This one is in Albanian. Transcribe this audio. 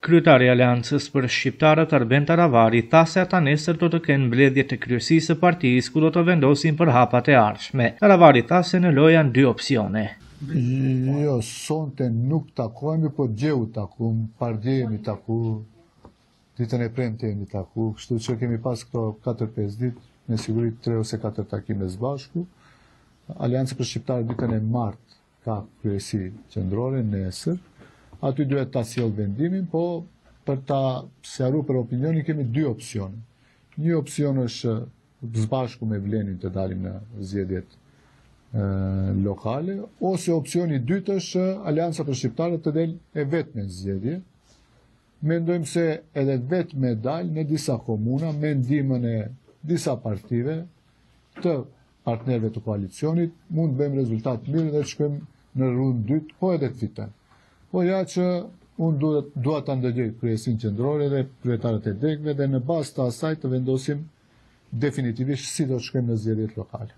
Kryetari i Aleancës për Shqiptarët Arben Taravari tha se ata nesër do të kenë mbledhje të kryesisë së partisë ku do të vendosin për hapat e ardhshme. Taravari tha se në lojë janë dy opsione. Jo, sonte nuk takohemi, po gjeu takum, pardje jemi taku, ditën e premte jemi taku, kështu që kemi pas këto 4-5 ditë, me siguri 3 ose 4 takime së bashku. Aleanca për Shqiptarët ditën e martë ka kryesi qendrore nesër. Aty duhet ta sjell vendimin, po për ta sqaruar për opinionin kemi dy opsione. Një opsion është së bashku me Vlenin të dalim në zgjedhjet lokale, ose opsioni i dytë është Aleanca për Shqiptarët të del e vetë në zgjedhje. Mendojmë se edhe vetë me dal në disa komuna, me ndihmën e disa partive të partnerëve të koalicionit, mund të bëjmë rezultat mirë dhe të shkojmë në rundën dytë, po edhe të fitojmë. Po ja që unë dua ta ndëgjoj kryesin qendrore dhe kryetarët e degëve dhe në bazë të asaj të vendosim definitivisht si do të shkojmë në zgjedhjet lokale.